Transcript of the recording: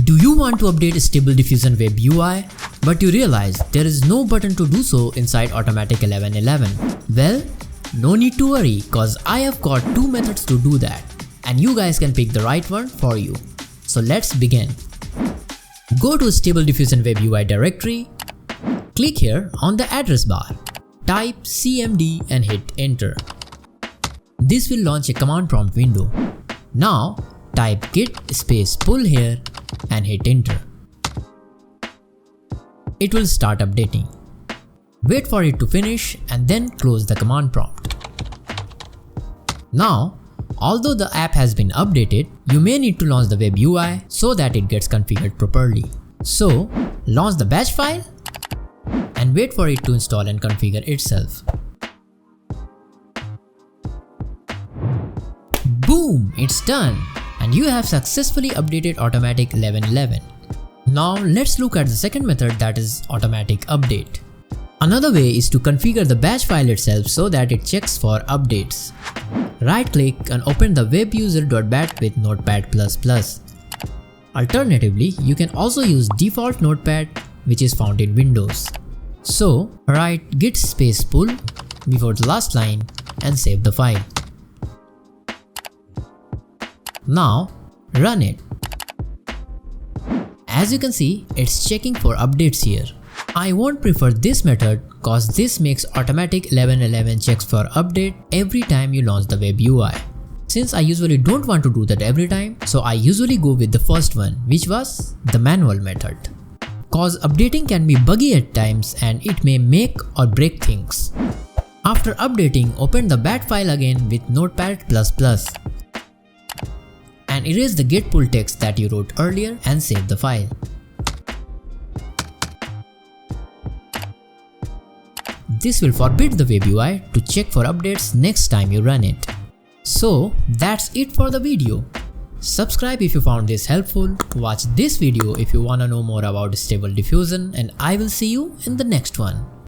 Do you want to update Stable Diffusion WebUI, but you realize there is no button to do so inside Automatic 11.11? Well, no need to worry, cause I have got two methods to do that, and you guys can pick the right one for you. So let's begin. Go to Stable Diffusion WebUI directory, click here on the address bar, type cmd and hit enter. This will launch a command prompt window. Now type git space pull here and hit enter. It will start updating. Wait for it to finish and then close the command prompt. Now, although the app has been updated, you may need to launch the WebUI so that it gets configured properly. So, launch the batch file and wait for it to install and configure itself. Boom! It's done! And you have successfully updated Automatic 11.11. Now let's look at the second method, that is automatic update. Another way is to configure the batch file itself so that it checks for updates. Right click and open the webuser.bat with Notepad++. Alternatively, you can also use default Notepad which is found in Windows. So write git space pull before the last line and save the file. Now run it. As you can see, it's checking for updates here. I won't prefer this method cause this makes Automatic 11.11 checks for update every time you launch the WebUI. Since I usually don't want to do that every time, so I usually go with the first one, which was the manual method. Cause updating can be buggy at times and it may make or break things. After updating, open the bat file again with Notepad++ and erase the git pull text that you wrote earlier and save the file. This will forbid the WebUI to check for updates next time you run it. So that's it for the video. Subscribe if you found this helpful, watch this video if you wanna know more about Stable Diffusion, and I will see you in the next one.